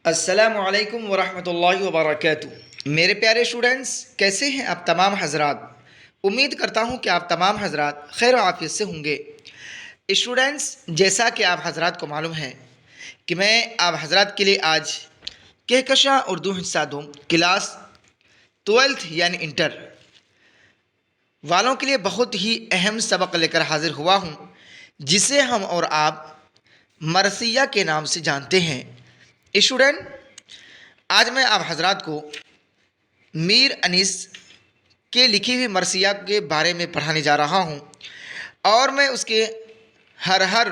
السلام علیکم ورحمۃ اللہ وبرکاتہ۔ میرے پیارے اسٹوڈنٹس، کیسے ہیں آپ تمام حضرات؟ امید کرتا ہوں کہ آپ تمام حضرات خیر و عافیت سے ہوں گے۔ اسٹوڈنٹس، جیسا کہ آپ حضرات کو معلوم ہے کہ میں آپ حضرات کے لیے آج کہکشاں اردو حصہ دوں کلاس 12 یعنی انٹر والوں کے لیے بہت ہی اہم سبق لے کر حاضر ہوا ہوں، جسے ہم اور آپ مرثیہ کے نام سے جانتے ہیں۔ اسٹوڈنٹ، آج میں آپ حضرات کو میر انیس کے لکھی ہوئی مرثیہ کے بارے میں پڑھانے جا رہا ہوں، اور میں اس کے ہر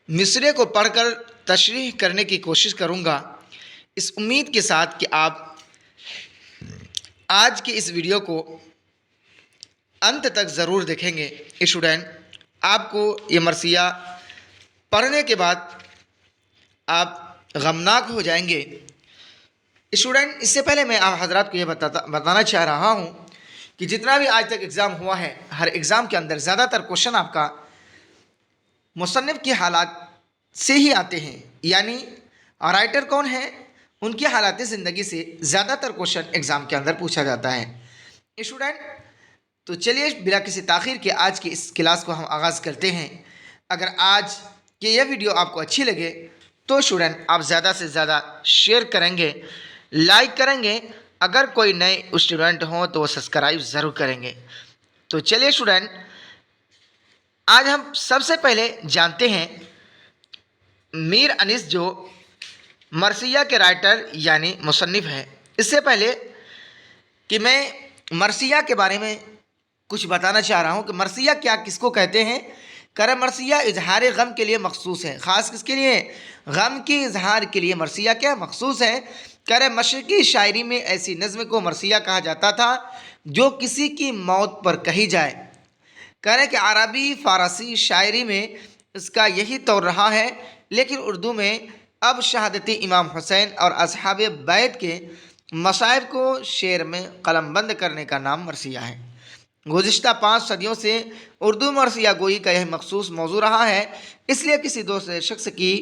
مصرعے کو پڑھ کر تشریح کرنے کی کوشش کروں گا، اس امید کے ساتھ کہ آپ آج کی اس ویڈیو کو انت تک ضرور دیکھیں گے۔ اسٹوڈنٹ، آپ کو یہ مرثیہ پڑھنے کے بعد آپ غمناک ہو جائیں گے۔ اسٹوڈنٹ، اس سے پہلے میں آپ حضرات کو یہ بتانا چاہ رہا ہوں کہ جتنا بھی آج تک ایگزام ہوا ہے، ہر ایگزام کے اندر زیادہ تر کوشچن آپ کا مصنف کی حالات سے ہی آتے ہیں، یعنی رائٹر کون ہے ان کی حالات زندگی سے زیادہ تر کوشچن ایگزام کے اندر پوچھا جاتا ہے۔ اسٹوڈنٹ، تو چلیے بلا کسی تاخیر کے آج کی اس کلاس کو ہم آغاز کرتے ہیں۔ اگر آج کی یہ ویڈیو آپ کو اچھی لگے تو اسٹوڈنٹ آپ زیادہ سے زیادہ شیئر کریں گے، لائک کریں گے، اگر کوئی نئے اسٹوڈنٹ ہوں تو وہ سبسکرائب ضرور کریں گے۔ تو چلیے اسٹوڈنٹ، آج ہم سب سے پہلے جانتے ہیں میر انیس جو مرثیہ کے رائٹر یعنی مصنف ہے۔ اس سے پہلے کہ میں مرثیہ کے بارے میں کچھ بتانا چاہ رہا ہوں کہ مرثیہ کیا کس کو کہتے ہیں۔ مرثیہ اظہار غم کے لیے مخصوص ہے، خاص کس کے لیے؟ غم کی اظہار کے لیے مرثیہ کیا مخصوص ہے۔ مشرقی شاعری میں ایسی نظم کو مرثیہ کہا جاتا تھا جو کسی کی موت پر کہی جائے۔ کہ عربی فارسی شاعری میں اس کا یہی طور رہا ہے، لیکن اردو میں اب شہادت امام حسین اور اصحاب بیت کے مصائب کو شعر میں قلم بند کرنے کا نام مرثیہ ہے۔ گزشتہ 5 صدیوں سے اردو مرثیہ گوئی کا یہ مخصوص موضوع رہا ہے، اس لیے کسی دوسرے شخص کی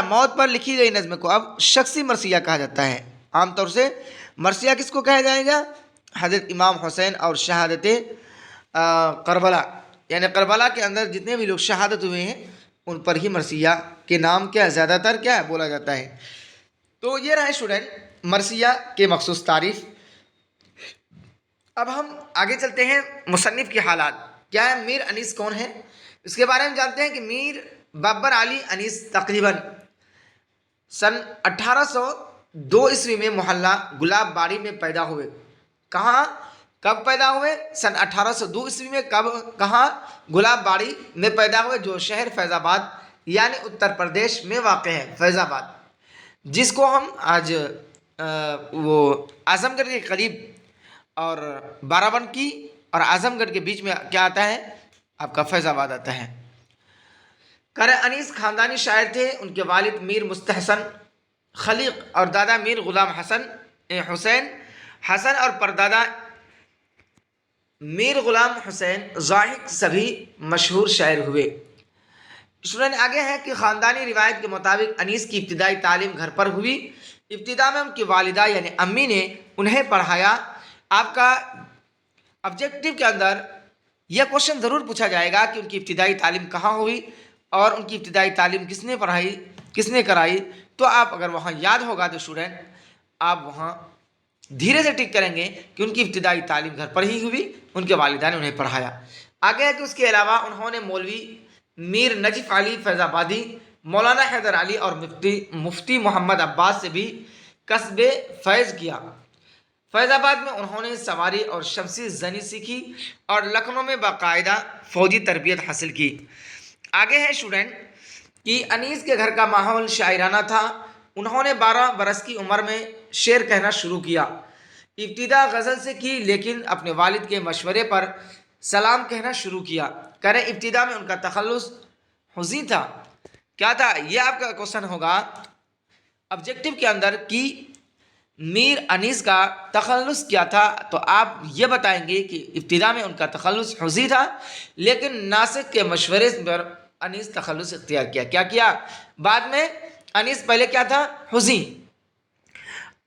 موت پر لکھی گئی نظم کو اب شخصی مرثیہ کہا جاتا ہے۔ عام طور سے مرثیہ کس کو کہا جائے گا؟ حضرت امام حسین اور شہادت کربلا، یعنی کربلا کے اندر جتنے بھی لوگ شہادت ہوئے ہیں ان پر ہی مرثیہ کے نام زیادہ تر بولا جاتا ہے۔ تو یہ رہا اسٹوڈنٹ مرثیہ کے مخصوص تعریف۔ اب ہم آگے چلتے ہیں مصنف کی حالات۔ کیا ہے میر انیس کون ہے؟ اس کے بارے میں جانتے ہیں کہ میر بابر علی انیس تقریباً سن 1802 عیسوی میں محلہ گلاب باڑی میں پیدا ہوئے۔ کب پیدا ہوئے؟ سن 1802 عیسوی میں۔ کہاں؟ گلاب باڑی میں پیدا ہوئے، جو شہر فیض آباد یعنی اتر پردیش میں واقع ہے۔ فیض آباد، جس کو ہم آج وہ اعظم گڑھ کے قریب اور بارہ بنکی اور اعظم گڑھ کے بیچ میں کیا آتا ہے؟ آپ کا فیض آباد آتا ہے۔ انیس خاندانی شاعر تھے۔ ان کے والد میر مستحسن خلیق اور دادا میر غلام حسین حسن اور پردادا میر غلام حسین ضاحک سبھی مشہور شاعر ہوئے۔ اسٹوڈنٹ آگے ہے کہ خاندانی روایت کے مطابق انیس کی ابتدائی تعلیم گھر پر ہوئی۔ ابتدا میں ان کی والدہ یعنی امی نے انہیں پڑھایا۔ آپ کا آبجیکٹو کے اندر یہ کوشچن ضرور پوچھا جائے گا کہ ان کی ابتدائی تعلیم کہاں ہوئی اور ان کی ابتدائی تعلیم کس نے پڑھائی، کس نے کرائی۔ تو آپ اگر وہاں یاد ہوگا تو اسٹوڈنٹ آپ وہاں دھیرے سے ٹک کریں گے کہ ان کی ابتدائی تعلیم گھر پر ہی ہوئی، ان کے والدہ نے انہیں پڑھایا۔ آگے ہے کہ اس کے علاوہ انہوں نے مولوی میر نجف علی فیض آبادی، مولانا حیدر علی اور مفتی محمد عباس سے بھی کسب فیض کیا۔ فیض آباد میں انہوں نے سواری اور شمسی زنی سیکھی اور لکھنؤ میں باقاعدہ فوجی تربیت حاصل کی۔ آگے ہے اسٹوڈنٹ کہ انیس کے گھر کا ماحول شاعرانہ تھا۔ انہوں نے 12 برس کی عمر میں شعر کہنا شروع کیا۔ ابتدا غزل سے کی، لیکن اپنے والد کے مشورے پر سلام کہنا شروع کیا۔ ابتدا میں ان کا تخلص حزین تھا۔ کیا تھا؟ یہ آپ کا کوشچن ہوگا آبجیکٹو کے اندر کہ میر انیس کا تخلص کیا تھا، تو آپ یہ بتائیں گے کہ ابتدا میں ان کا تخلص حزین تھا، لیکن ناسک کے مشورے پر انیس تخلص اختیار کیا۔ کیا کیا؟ بعد میں انیس پہلے کیا تھا؟ حزین۔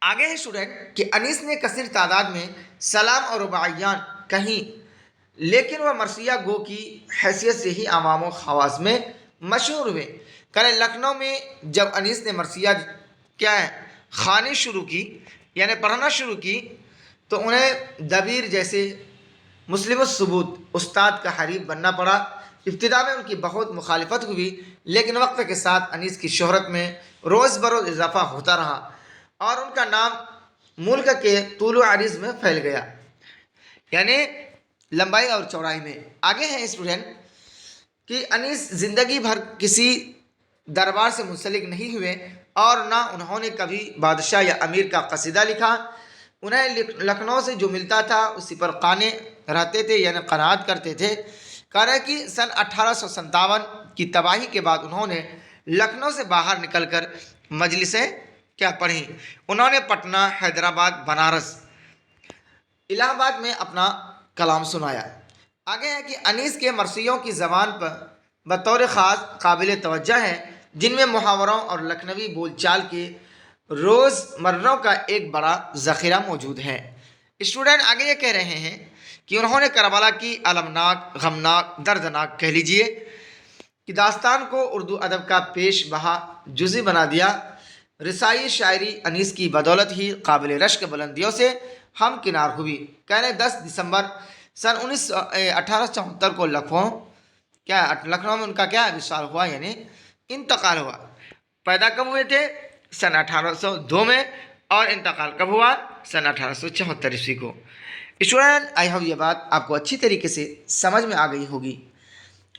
آگے ہے اسٹوڈنٹ کہ انیس نے کثیر تعداد میں سلام اور رباعیان کہیں، لیکن وہ مرثیہ گو کی حیثیت سے ہی عوام و خواص میں مشہور ہوئے۔ کریں لکھنؤ میں جب انیس نے مرثیہ کیا ہے خوانی شروع کی، یعنی پڑھنا شروع کی، تو انہیں دبیر جیسے مسلم الثبوت استاد کا حریف بننا پڑا۔ ابتدا میں ان کی بہت مخالفت ہوئی، لیکن وقت کے ساتھ انیس کی شہرت میں روز بروز اضافہ ہوتا رہا اور ان کا نام ملک کے طول و عرض میں پھیل گیا، یعنی لمبائی اور چوڑائی میں۔ آگے ہیں اسٹوڈنٹ کہ انیس زندگی بھر کسی دربار سے منسلک نہیں ہوئے اور نہ انہوں نے کبھی بادشاہ یا امیر کا قصیدہ لکھا۔ انہیں لکھنؤ سے جو ملتا تھا اسی پر قانے رہتے تھے، یعنی قناعت کرتے تھے۔ کہہ رہے کہ سن 1857 کی تباہی کے بعد انہوں نے لکھنؤ سے باہر نکل کر مجلسیں کیا پڑھیں۔ انہوں نے پٹنہ، حیدرآباد، بنارس، الہ آباد میں اپنا کلام سنایا۔ آگے ہے کہ انیس کے مرثیوں کی زبان پر بطور خاص قابل توجہ ہیں، جن میں محاوروں اور لکھنوی بول چال کے روز مروں کا ایک بڑا ذخیرہ موجود ہے۔ اسٹوڈنٹ آگے یہ کہہ رہے ہیں کہ انہوں نے کربلا کی المناک، غمناک، دردناک کہہ لیجئے کہ داستان کو اردو ادب کا پیش بہا جزی بنا دیا۔ رسائی شاعری انیس کی بدولت ہی قابل رشک بلندیوں سے ہم کنار ہوئی۔ کہنے 10 دسمبر سن 1874 کو لکھنؤ میں ان کا کیا وصال ہوا، یعنی انتقال ہوا۔ پیدا کب ہوئے تھے؟ سن 1802 میں، اور انتقال کب ہوا؟ سن 1874 عیسوی کو۔ اسٹوڈنٹ آئی ہوپ یہ بات آپ کو اچھی طریقے سے سمجھ میں آ گئی ہوگی۔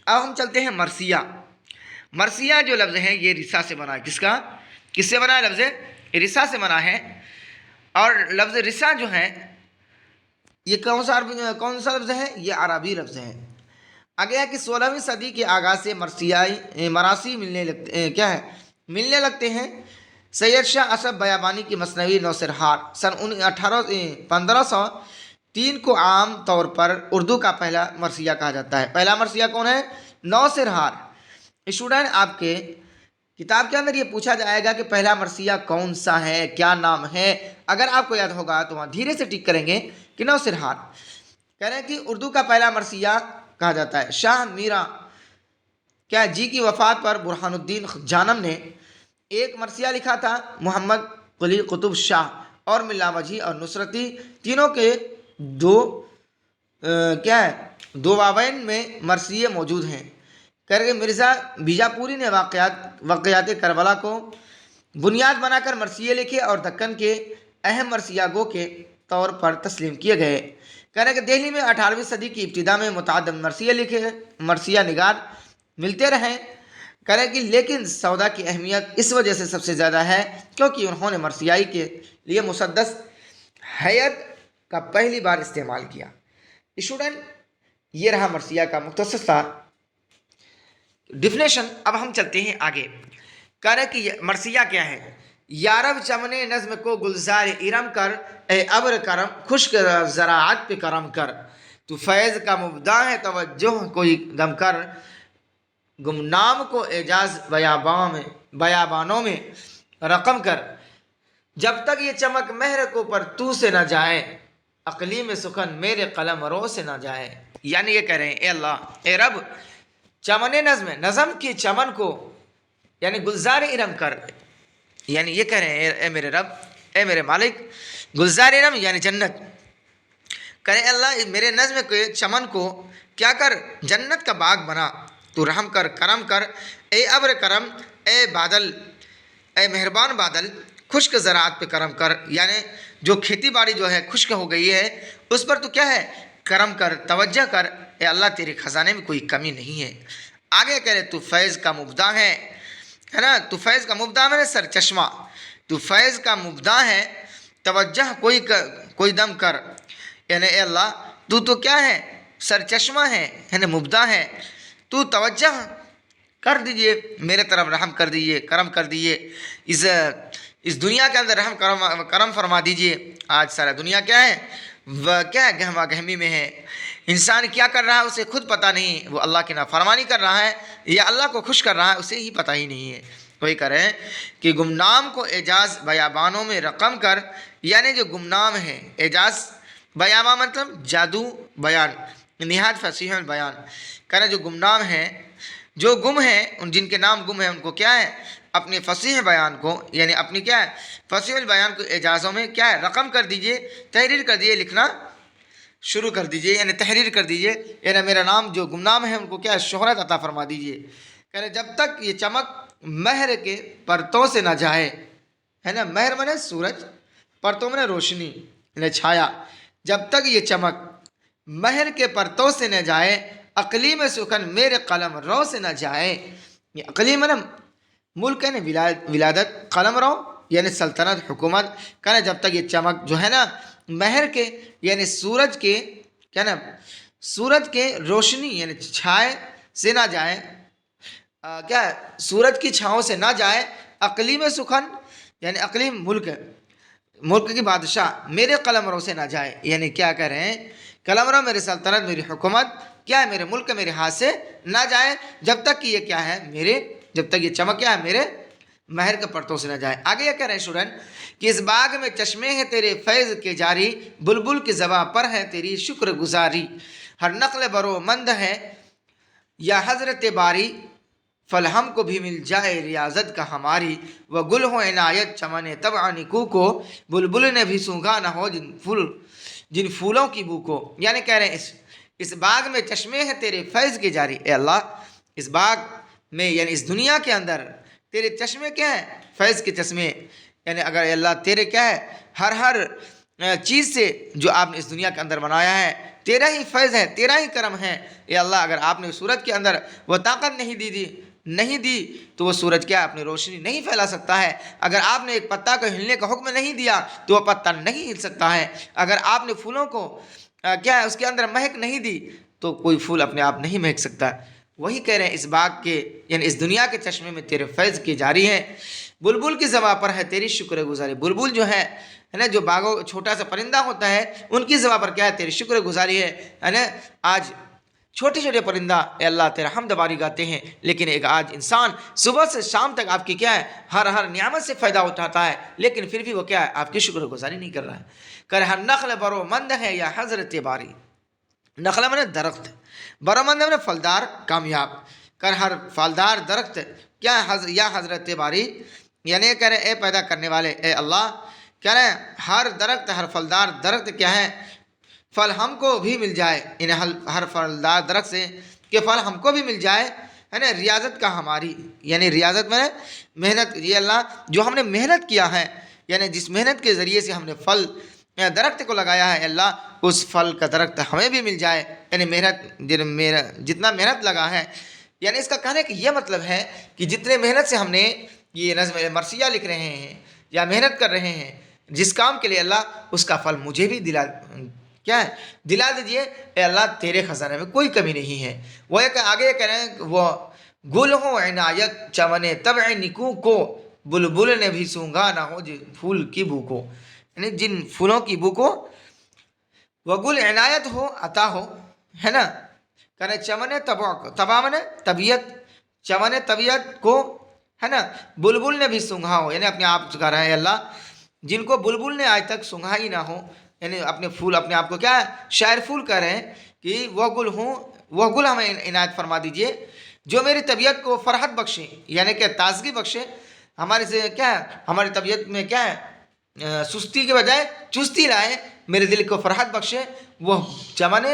اب ہم چلتے ہیں مرثیہ۔ مرثیہ جو لفظ ہے یہ رسا سے بنا ہے۔ کس سے بنا ہے؟ لفظ رسا سے بنا ہے۔ اور لفظ رسا جو ہے یہ کون سا لفظ ہے؟ یہ عربی لفظ ہے۔ آگے ہے کہ 16ویں صدی کے آغاز سے مراثی ملنے لگتے ہیں۔ سید شاہ اسف بیابانی کی مثنوی نوسرہار سن 1503 کو عام طور پر اردو کا پہلا مرثیہ کہا جاتا ہے۔ پہلا مرثیہ کون ہے؟ نوسرہار۔ اسٹوڈنٹ آپ کے کتاب کے اندر یہ پوچھا جائے گا کہ پہلا مرثیہ کون سا ہے، کیا نام ہے؟ اگر آپ کو یاد ہوگا تو وہاں دھیرے سے ٹک کریں گے کہ نوسرہار۔ کہہ رہے ہیں کہ اردو کا پہلا مرثیہ کہا جاتا ہے۔ شاہ میرا جی کی وفات پر برہان الدین جانم نے ایک مرثیہ لکھا تھا۔ محمد قلی قطب شاہ اور ملا وجہی اور نصرتی تینوں کے دو واوین میں مرثیے موجود ہیں۔ کہہ رہے کہ مرزا بیجاپوری نے واقعات کربلا کو بنیاد بنا کر مرثیے لکھے اور دکن کے اہم مرثیہ گو کے طور پر تسلیم کیے گئے۔ کہہ رہے کہ دہلی میں 18ویں صدی کی ابتدا میں متعدد مرثیہ نگار ملتے رہے۔ کہہ رہے کہ لیکن سودا کی اہمیت اس وجہ سے سب سے زیادہ ہے کیونکہ انہوں نے مرثیائی کے لیے مسدس ہیئت کا پہلی بار استعمال کیا۔ اسٹوڈنٹ یہ رہا مرثیہ کا مختصر سا ڈیفینیشن۔ اب ہم چلتے ہیں آگے۔ کہہ رہے کہ مرثیہ کیا ہے؟ یارب چمن نظم کو گلزار ارم کر، اے ابر کرم خشک زراعت پہ کرم کر، تو فیض کا مبدع ہے توجہ کوئی دم کر، گمنام کو اعجاز بیابانوں میں رقم کر، جب تک یہ چمک مہر کو پر تو سے نہ جائے، اقلیم سخن میرے قلم رو سے نہ جائے۔ یعنی یہ کہہ رہے ہیں اے اللہ، اے رب، چمن نظم کی چمن کو یعنی گلزار ارم کر، یعنی یہ کہہ رہے ہیں اے میرے رب، اے میرے مالک، گلزار ارم یعنی جنت، کرے اللہ میرے نظم کے چمن کو کیا کر، جنت کا باغ بنا، تو رحم کر، کرم کر، اے ابر کرم، اے بادل، اے مہربان بادل، خشک زراعت پہ کرم کر، یعنی جو کھیتی باڑی جو ہے خشک ہو گئی ہے اس پر تو کیا ہے، کرم کر، توجہ کر، اے اللہ تیرے خزانے میں کوئی کمی نہیں ہے۔ آگے کہہ رہے تو فیض کا مبدع ہے نا، تو فیض کا مبدع ہے سر چشمہ، تو فیض کا مبدع ہے توجہ کوئی دم کر، یعنی اے اللہ تو کیا ہے، سر چشمہ ہے، یعنی مبدع ہے، تو توجہ کر دیجئے میرے طرف، رحم کر دیجئے، کرم کر دیجئے، اس دنیا کے اندر رحم کرم فرما دیجئے۔ آج سارا دنیا کیا ہے، گہما گہمی میں ہے، انسان کیا کر رہا ہے اسے خود پتہ نہیں، وہ اللہ کی نافرمانی کر رہا ہے یا اللہ کو خوش کر رہا ہے اسے ہی پتہ ہی نہیں ہے۔ وہی کہہ رہے ہیں کہ گمنام کو اعجاز بیابانوں میں رقم کر، یعنی جو گمنام ہے، اعجاز بیاباں مطلب جادو بیان، نہایت فصیح البیان، کہہ رہے جو گمنام ہیں، جو گم ہیں، ان جن کے نام گم ہیں، ان کو کیا ہے، اپنے فصیح بیان کو، یعنی اپنی کیا ہے فصیح البیان کو اعجازوں میں کیا ہے رقم کر دیجئے، تحریر کر دیجئے، لکھنا شروع کر دیجئے، یعنی تحریر کر دیجئے، یعنی میرا نام جو گمنام ہے ان کو کیا ہے شہرت عطا فرما دیجئے۔ کہہ رہے جب تک یہ چمک مہر کے پرتوں سے نہ جائے، ہے نا، مہر منے سورج، پرتوں منے روشنی، یعنی چھایا، جب تک یہ چمک مہر کے پرتوں سے نہ جائے، عقلی میں سخن میرے قلم رو سے نہ جائے۔ یہ عقلی میں ملک ہے نا ولادت، قلم رو یعنی سلطنت، حکومت، کہنا جب تک یہ چمک جو ہے نا مہر کے یعنی سورج کے کیا نا سورج کے روشنی یعنی چھائے سے نہ جائے، کیا ہے سورج کی چھاؤں سے نہ جائے، عقلی میں سخن یعنی عقلی ملک ہے، ملک کی بادشاہ میرے قلم رو سے نہ جائے، یعنی کیا کہہ رہے ہیں قلم رو میری سلطنت، میری حکومت کیا ہے میرے ملک میرے ہاتھ سے نہ جائے، جب تک کہ یہ کیا ہے میرے، جب تک یہ چمک کیا ہے میرے مہر کے پرتوں سے نہ جائے۔ آگے یہ کہہ رہے ہیں اسٹوڈنٹ کہ اس باغ میں چشمے ہیں تیرے فیض کے جاری، بلبل کی زباں پر ہے تیری شکر گزاری، ہر نقل برو مند ہے یا حضرت باری، پھل ہم کو بھی مل جائے ریاضت کا ہماری، وہ گل ہو عنایت چمن طبع نکو کو، بلبل نے بھی سونگھا نہ ہو جن پھولوں کی بو کو۔ یعنی کہہ رہے ہیں اس باغ میں چشمے ہیں تیرے فیض کے جاری، اے اللہ اس باغ میں یعنی اس دنیا کے اندر تیرے چشمے کیا ہیں، فیض کے چشمے، یعنی اگر اے اللہ تیرے کیا ہے ہر چیز سے جو آپ نے اس دنیا کے اندر بنایا ہے تیرا ہی فیض ہے، تیرا ہی کرم ہے، اے اللہ اگر آپ نے سورج کے اندر وہ طاقت نہیں دی تو وہ سورج کیا اپنی روشنی نہیں پھیلا سکتا ہے، اگر آپ نے ایک پتا کو ہلنے کا حکم نہیں دیا تو وہ پتا نہیں ہل سکتا ہے، اگر آپ نے پھولوں کو کیا ہے اس کے اندر مہک نہیں دی تو کوئی پھول اپنے آپ نہیں مہک سکتا۔ وہی کہہ رہے ہیں اس باغ کے یعنی اس دنیا کے چشمے میں تیرے فیض کی جاری ہیں، بلبل کی زباں پر ہے تیری شکر گزاری، بلبل جو ہے نا جو باغوں چھوٹا سا پرندہ ہوتا ہے ان کی زباں پر کیا ہے تیری شکر گزاری ہے نا، آج چھوٹے چھوٹے پرندہ اے اللہ تیرا حمد باری گاتے ہیں، لیکن ایک آج انسان صبح سے شام تک آپ کی کیا ہے ہر نعمت سے فائدہ اٹھاتا ہے، لیکن پھر بھی وہ کیا ہے آپ کی شکر گزاری نہیں کر رہا ہے۔ کر ہر نخل برو مند ہے یا حضرت باری، نخلا میں نے درخت، برو مند میں پھلدار کامیاب، کر ہر پھلدار درخت کیا ہے یا حضرت باری، یعنی کہہ رہے اے پیدا کرنے والے اے اللہ، کہہ رہے ہیں ہر درخت ہر پھلدار درخت کیا ہے پھل ہم کو بھی مل جائے، انہیں ہر پھلدار درخت سے کہ پھل ہم کو بھی مل جائے، ہے نا، ریاضت کا ہماری، یعنی ریاضت میں محنت، یہ اللہ جو ہم نے محنت کیا ہے یعنی جس محنت کے ذریعے سے ہم نے پھل درخت کو لگایا ہے اللہ اس پھل کا درخت ہمیں بھی مل جائے، یعنی جتنا محنت لگا ہے، یعنی اس کا کہنے کا یہ مطلب ہے کہ جتنے محنت سے ہم نے یہ نظم مرثیہ لکھ رہے ہیں یا محنت کر رہے ہیں جس کام کے لیے اللہ اس کا پھل مجھے بھی دلا دیجئے اے اللہ تیرے خزانے میں کوئی کمی نہیں ہے۔ وہ ایک آگے کہہ رہے ہیں وہ گل ہو عنایت چمن طبع نکو کو، بلبل نے بھی سونگھا نہ ہو جن پھول کی بو کو، یعنی جن پھولوں کی بو کو، وہ گل عنایت ہو عطا ہو، ہے نا، کہنے چمن طبع من طبیعت، چمن طبیعت کو، ہے نا، بلبل نے بھی سونگھا ہو، یعنی اپنے آپ سے کہہ رہا ہے اللہ جن کو بلبل نے آج تک سونگھا ہی نہ ہو، یعنی اپنے پھول اپنے آپ کو کیا ہے شاعر پھول کہہ رہے ہیں کہ وہ گل ہوں، وہ گل ہمیں عنایت فرما دیجئے جو میری طبیعت کو فرحت بخشے، یعنی کہ تازگی بخشے، ہمارے سے کیا ہے ہماری طبیعت میں کیا ہے سستی کے بجائے چستی لائے، میرے دل کو فرحت بخشے، وہ چمن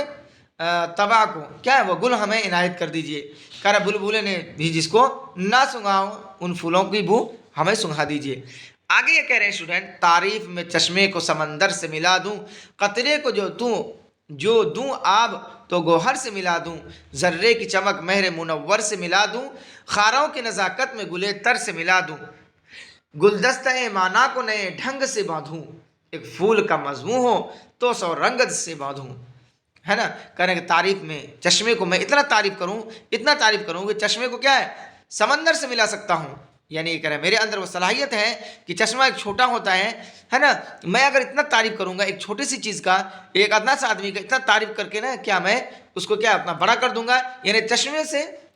طبع کو کیا ہے وہ گل ہمیں عنایت کر دیجئے، کہہ رہا بلبل نے بھی جس کو نہ سنگھا ہو ان پھولوں کی بو ہمیں سنگھا دیجئے۔ آگے یہ کہہ رہے ہیں اسٹوڈنٹ تعریف میں چشمے کو سمندر سے ملا دوں، قطرے کو جو دوں آب تو گوہر سے ملا دوں، ذرے کی چمک مہر منور سے ملا دوں، خاروں کی نزاکت میں گلے تر سے ملا دوں، گلدستہ مانا کو نئے ڈھنگ سے باندھوں، ایک پھول کا مضمون ہو تو سو رنگت سے باندھوں، ہے نا، کہنے کہ تعریف میں چشمے کو میں اتنا تعریف کروں کہ چشمے کو کیا ہے سمندر سے ملا سکتا ہوں، یعنی یہ کہہ رہے ہیں میرے اندر وہ صلاحیت ہے کہ چشمہ ایک چھوٹا ہوتا ہے نا، میں اگر اتنا تعریف کروں گا ایک چھوٹی سی چیز کا، ایک ادنا سا آدمی کا اتنا تعریف کر کے نا کیا میں اس کو کیا اپنا بڑا کر دوں گا، یعنی چشمے سے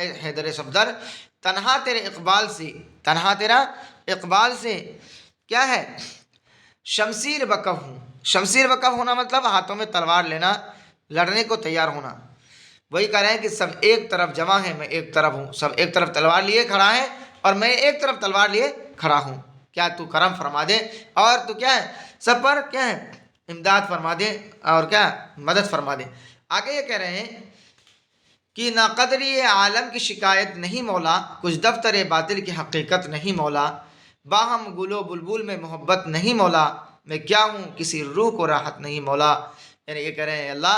اے حیدر صفدر، تنہا تیرے اقبال سے، تنہا تیرا اقبال سے کیا ہے، شمشیر بکف ہوں۔ شمشیر بکف ہونا مطلب ہاتھوں میں تلوار لینا، لڑنے کو تیار ہونا۔ وہی کہہ رہے ہیں کہ سب ایک طرف جمع ہے، میں ایک طرف ہوں، سب ایک طرف تلوار لیے کھڑا ہے اور میں ایک طرف تلوار لیے کھڑا ہوں، کیا تو کرم فرما دے اور تو کیا ہے سب پر کیا ہے امداد فرما دے اور کیا مدد فرما دے۔ آگے یہ کہہ رہے ہیں کہ ناقدری عالم کی شکایت نہیں مولا، کچھ دفتر باطل کی حقیقت نہیں مولا، باہم گل و بلبل میں محبت نہیں مولا، میں کیا ہوں کسی روح کو راحت نہیں مولا۔ یعنی یہ کہہ رہے ہیں اللہ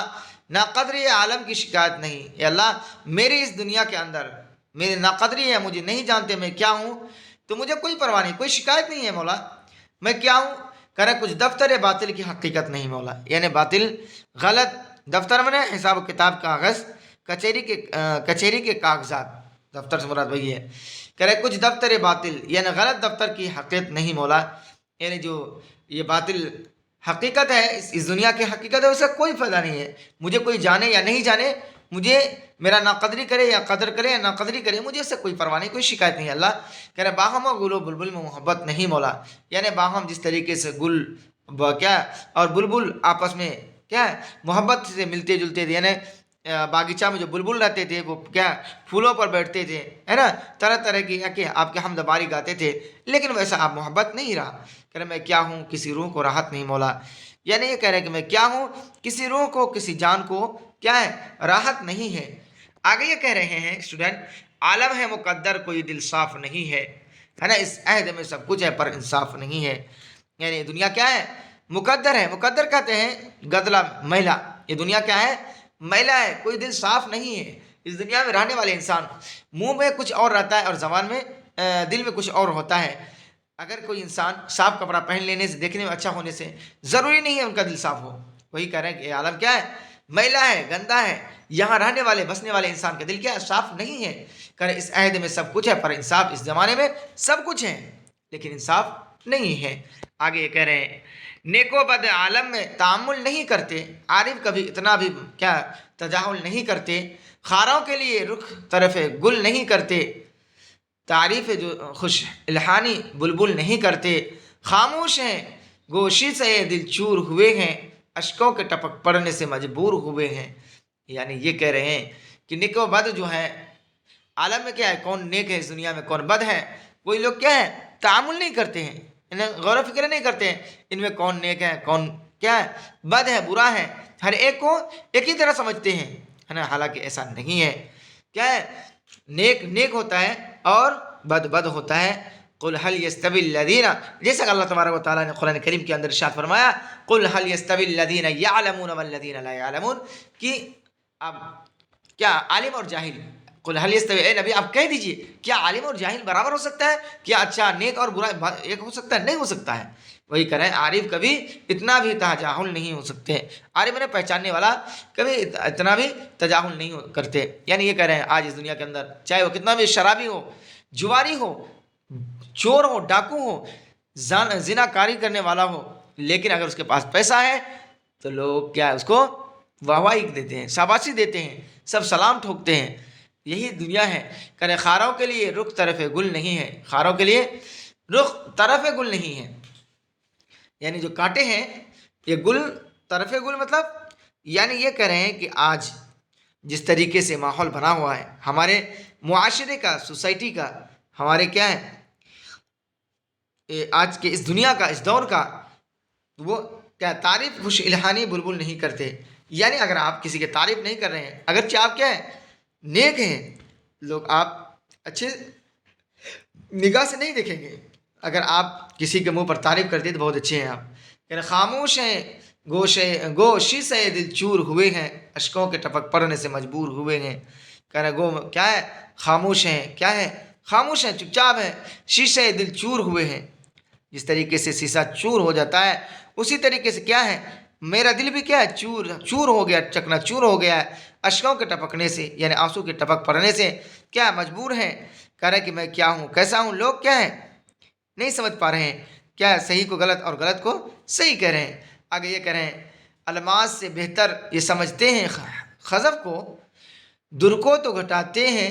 ناقدری عالم کی شکایت نہیں، اے اللہ میری اس دنیا کے اندر میری ناقدری ہے، مجھے نہیں جانتے میں کیا ہوں، تو مجھے کوئی پرواہ نہیں، کوئی شکایت نہیں ہے مولا، میں کیا ہوں۔ کہہ رہے کچھ دفتر باطل کی حقیقت نہیں مولا، یعنی باطل غلط دفتر میں حساب و کتاب کاغذ، کچہری کے کاغذات، دفتر سے مراد وہی ہے۔ کہہ رہے کچھ دفتر باطل یعنی غلط دفتر کی حقیقت نہیں مولا، یعنی جو یہ باطل حقیقت ہے، اس دنیا کی حقیقت ہے، اس کا کوئی فائدہ نہیں ہے، مجھے کوئی جانے یا نہیں جانے، مجھے میرا ناقدری کرے یا قدر کرے یا ناقدری کرے، مجھے اس سے کوئی پرواہ نہیں، کوئی شکایت نہیں ہے اللہ۔ کہہ رہے باہم و گل و بلبل میں محبت نہیں مولا، یعنی باہم جس طریقے سے گل کیا اور بلبل آپس میں کیا ہے محبت سے ملتے جلتے تھے، یعنی باغیچہ میں جو بلبل رہتے تھے وہ کیا پھولوں پر بیٹھتے تھے، ہے نا، طرح طرح کی کہ آپ کے حمد باری گاتے تھے، لیکن ویسا آپ محبت نہیں رہا۔ کہہ رہے میں کیا ہوں کسی روح کو راحت نہیں مولا، یعنی یہ کہہ رہے کہ میں کیا ہوں کسی روح کو کسی جان کو کیا ہے راحت نہیں ہے۔ آگے یہ کہہ رہے ہیں اسٹوڈنٹ عالم ہے مقدر کوئی دل صاف نہیں ہے نا، اس عہد میں سب کچھ ہے پر انصاف نہیں ہے، یعنی دنیا کیا ہے مقدر ہے، مقدر کہتے ہیں گدلا میلا، یہ دنیا کیا ہے میلا ہے، کوئی دل صاف نہیں ہے۔ اس دنیا میں رہنے والے انسان منہ میں کچھ اور رہتا ہے اور زبان میں دل میں کچھ اور ہوتا ہے۔ اگر کوئی انسان صاف کپڑا پہن لینے سے دیکھنے میں اچھا ہونے سے ضروری نہیں ہے ان کا دل صاف ہو، وہی کہہ رہے ہیں کہ یہ عالم کیا ہے میلا ہے، گندا ہے، یہاں رہنے والے بسنے والے انسان کا دل کیا ہے صاف نہیں ہے۔ کہ اس عہد میں سب کچھ ہے پر انصاف، اس زمانے میں سب کچھ ہے لیکن انصاف نہیں ہے۔ آگے یہ کہہ رہے ہیں نیک و بد عالم میں تعامل نہیں کرتے، عارف کبھی اتنا بھی کیا تجاہل نہیں کرتے، خاروں کے لیے رخ طرف گل نہیں کرتے، تعریف جو خوش الہانی بلبل نہیں کرتے، خاموش ہیں گوشی سے دل چور ہوئے ہیں، اشکوں کے ٹپک پڑنے سے مجبور ہوئے ہیں۔ یعنی یہ کہہ رہے ہیں کہ نیک و بد جو ہے عالم میں کیا ہے، کون نیک ہے اس دنیا میں کون بد ہے، کوئی لوگ کیا ہے تعامل نہیں کرتے ہیں، انہیں غور و فکر نہیں کرتے ہیں ان میں کون نیک ہے کون کیا ہے بد ہے برا ہے، ہر ایک کو ایک ہی طرح سمجھتے ہیں، ہے نا، حالانکہ ایسا نہیں ہے۔ کیا ہے نیک نیک ہوتا ہے اور بد بد ہوتا ہے۔ قل هل يستوي الذين، جیسا کہ اللہ تبارک و تعالیٰ نے قرآن کریم کے اندر ارشاد فرمایا قل هل يستوي الذين يعلمون والذين لا يعلمون، کہ اب کیا عالم اور جاہل، قل هل يستوي، اے نبی آپ کہہ دیجئے کیا عالم اور جاہل برابر ہو سکتا ہے، کیا اچھا نیک اور برا ایک ہو سکتا ہے، نہیں ہو سکتا ہے۔ وہی کہہ رہے ہیں عارف کبھی اتنا بھی تجاہل نہیں ہو سکتے، عارف نے پہچاننے والا کبھی اتنا بھی تجاہل نہیں کرتے۔ یعنی یہ کہہ رہے ہیں آج اس دنیا کے اندر چاہے وہ کتنا بھی شرابی ہو، جواری ہو، چور ہو، ڈاکو ہو، زنا کاری کرنے والا ہو، لیکن اگر اس کے پاس پیسہ ہے تو لوگ کیا ہے اس کو واہ واہی دیتے ہیں، شاباشی دیتے ہیں، سب سلام ٹھوکتے ہیں۔ یہی دنیا ہے۔ کرے خاروں کے لیے رخ طرف گل نہیں ہے، خاروں کے لیے رخ طرف گل نہیں ہے، یعنی جو کانٹے ہیں یہ گل طرف گل مطلب یعنی یہ کہہ رہے ہیں کہ آج جس طریقے سے ماحول بنا ہوا ہے ہمارے معاشرے کا، سوسائٹی کا، ہمارے کیا ہے آج کے اس دنیا کا، اس دور کا، وہ کیا تعریف خوش الہانی بلبل نہیں کرتے۔ یعنی اگر آپ کسی کی تعریف نہیں کر رہے ہیں، اگرچہ آپ کیا ہے نیک ہیں، لوگ آپ اچھے نگاہ سے نہیں دیکھیں گے، اگر آپ کسی کے منہ پر تعریف کر دیں تو بہت اچھے ہیں آپ، یعنی خاموش ہیں گوشی سے دل چور ہوئے ہیں، اشکوں کے ٹپک پڑنے سے مجبور ہوئے ہیں۔ کہہ رہے گو کیا ہے خاموش ہیں، کیا ہے خاموش ہیں، چپ چاپ ہیں، شیشے دل چور ہوئے ہیں۔ جس طریقے سے شیشہ چور ہو جاتا ہے اسی طریقے سے کیا ہے میرا دل بھی کیا ہے چور ہو گیا، چکنا چور ہو گیا ہے، اشکوں کے ٹپکنے سے یعنی آنسو کے ٹپک پڑنے سے کیا مجبور ہیں۔ کہہ رہے کہ میں کیا ہوں کیسا ہوں، لوگ کیا ہے نہیں سمجھ پا رہے ہیں، کیا صحیح کو غلط اور غلط کو صحیح کہہ رہے ہیں۔ آگے یہ کہہ رہے ہیں الماس سے بہتر یہ سمجھتے ہیں خزف کو، در کو تو گھٹاتے ہیں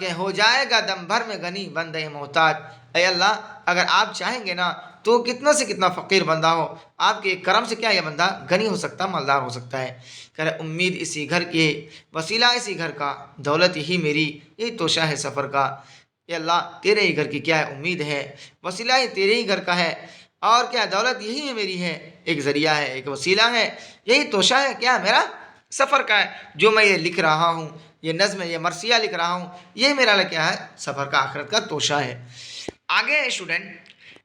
کہ ہو جائے گا دم بھر میں غنی بندے محتاج۔ اے اللہ اگر آپ چاہیں گے نا تو کتنا سے کتنا فقیر بندہ ہو، آپ کے ایک کرم سے کیا یہ بندہ غنی ہو سکتا، مالدار ہو سکتا ہے۔ کہ امید اسی گھر کی ہے، وسیلہ اسی گھر کا، دولت یہی میری، یہی توشہ ہے سفر کا۔ اے اللہ تیرے ہی گھر کی کیا ہے امید ہے، وسیلہ ہی تیرے ہی گھر کا ہے، اور کیا دولت یہی ہے میری ہے، ایک ذریعہ ہے، ایک وسیلہ ہے، یہی توشہ ہے کیا میرا سفر کا ہے۔ جو میں یہ لکھ رہا ہوں، یہ نظم یہ مرثیہ لکھ رہا ہوں، یہ میرا کیا ہے سفر کا آخرت کا توشہ ہے۔ آگے اسٹوڈنٹ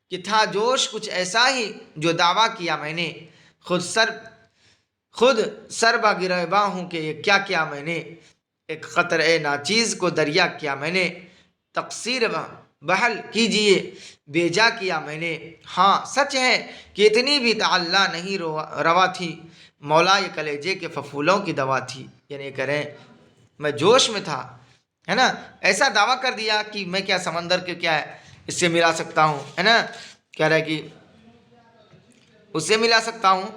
کہ تھا جوش کچھ ایسا ہی جو دعویٰ کیا میں نے، خود سر با گریباں ہوں کہ یہ کیا کیا میں نے، ایک قطرے ناچیز کو دریا کیا میں نے، تقصیر بحل کیجئے بیجا کیا میں نے۔ ہاں سچ ہے کہ اتنی بھی تعلیٰ نہیں روا تھی، مولا یہ کلیجے کے پھپھولوں کی دوا تھی۔ یعنی کریں میں جوش میں تھا، ہے نا، ایسا دعویٰ کر دیا کہ میں کیا سمندر کے کیا ہے اس سے ملا سکتا ہوں، ہے نا، کہہ رہا ہے کہ اس سے ملا سکتا ہوں،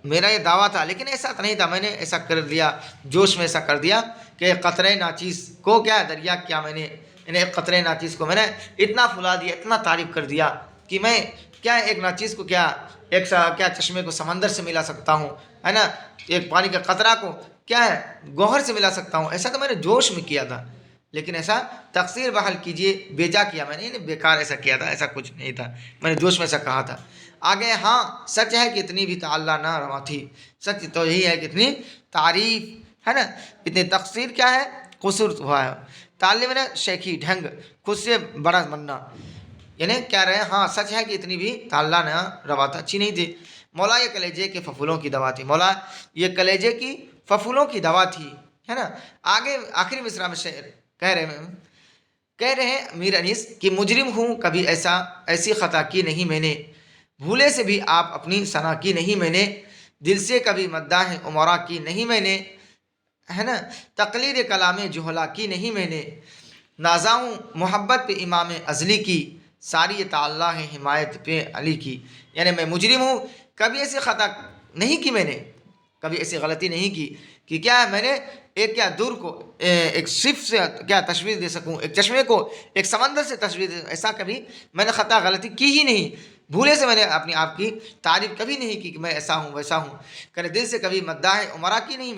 میرا یہ دعویٰ تھا، لیکن ایسا تو نہیں تھا، میں نے ایسا کر دیا، جوش میں ایسا کر دیا کہ ایک قطرے ناچیز کو کیا دریا کیا میں نے، یعنی ایک قطرے ناچیز کو میں نے اتنا پھلا دیا، اتنا تعریف کر دیا کہ میں کیا ایک ناچیز کو کیا ایک کیا چشمے کو سمندر سے ملا سکتا ہوں، ہے نا، ایک پانی کا قطرہ کو کیا ہے گوہر سے ملا سکتا ہوں۔ ایسا تو میں نے جوش میں کیا تھا، لیکن ایسا تقصیر بحل کیجئے بیجا کیا میں نے، یعنی بیکار ایسا کیا تھا، ایسا کچھ نہیں تھا، میں نے جوش میں ایسا کہا تھا۔ آگے ہاں سچ ہے کہ اتنی بھی تعلیٰ نہ روا تھی، سچ تو یہی ہے کہ اتنی تعریف ہے نا، اتنی تقصیر کیا ہے قصور ہوا ہے، تعلیم نے شیخی ڈھنگ خود سے بڑا بننا، یعنی کہہ رہے ہیں ہاں سچ ہے کہ اتنی بھی تعلیٰ نہ روا تھا، اچھی نہیں تھی۔ مولا یہ کلیجے کے پھپھولوں کی دوا تھی، مولا یہ کلیجے کی پھپھولوں کی دوا تھی، ہے نا۔ آگے آخری مصرع میں شعر کہہ رہے ہیں میر انیس کہ مجرم ہوں کبھی ایسی خطا کی نہیں میں نے، بھولے سے بھی آپ اپنی ثنا کی نہیں میں نے، دل سے کبھی مداح عمرا کی نہیں میں نے، ہے نا، تقلید کلام جہلا کی نہیں میں نے، نازا ہوں محبت پہ امام ازلی کی، ساری تعلیٰ ہے حمایت پہ علی کی۔ یعنی میں مجرم ہوں، کبھی ایسی خطا نہیں کی میں نے، کبھی ایسی غلطی نہیں کی کہ کیا ہے میں نے ایک کیا دور کو ایک صرف سے کیا تشویش دے سکوں، ایک چشمے کو ایک سمندر سے تشویش دے، ایسا کبھی میں نے خطا غلطی کی ہی نہیں، بھولے سے میں نے اپنی آپ کی تعریف کبھی نہیں کی کہ میں ایسا ہوں ویسا ہوں، کہ دل سے کبھی مداح عمرا کی نہیں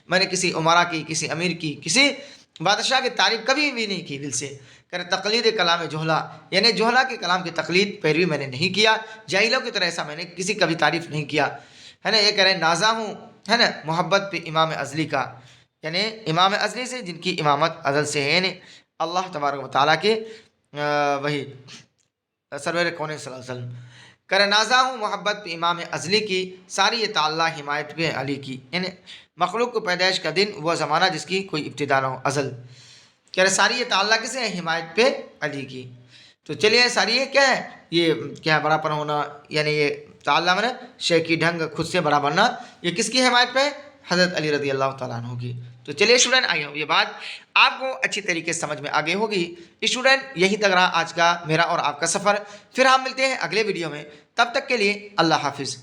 میں نے کسی عمرا کی، کسی امیر کی، کسی بادشاہ کی تعریف کبھی بھی نہیں کی دل سے۔ کہ تقلید کلام جوہلا، یعنی جوہلا کے کلام کی تقلید پیروی میں نے نہیں کیا، جاہلوں کی طرح ایسا میں نے کسی کبھی تعریف نہیں کیا، ہے نا۔ یہ کہہ رہے ہیں نازا ہوں، ہے نا، محبت پہ امام ازلی کا، یعنی امام ازلی سے جن کی امامت ازل سے ہے، یعنی اللہ تبارک و تعالیٰ کے وہی سرور کون صلی اللہ علیہ وسلم۔ کر نازا ہوں محبت پہ امام ازلی کی، ساری یہ تعلیٰ حمایت پہ علی کی، یعنی مخلوق کو پیدائش کا دن وہ زمانہ جس کی کوئی ابتدا نہ ہو، ازل، کہہ رہے ساری یہ تعلیٰ کسے ہے حمایت پہ علی کی۔ تو چلیے ساری یہ کیا ہے، یہ کیا بڑا پن ہونا، یعنی یہ تعلیٰ میں شیخی ڈھنگ خود سے بڑا بننا، یہ کس کی حمایت پہ، حضرت علی رضی اللہ تعالیٰ عنہ کی۔ تو چلیے اسٹوڈنٹ آئی ہوں یہ بات آپ کو اچھی طریقے سے سمجھ میں آگے ہوگی۔ اسٹوڈنٹ یہی تک رہا آج کا میرا اور آپ کا سفر، پھر ہم ملتے ہیں اگلے ویڈیو میں، تب تک کے لیے اللہ حافظ۔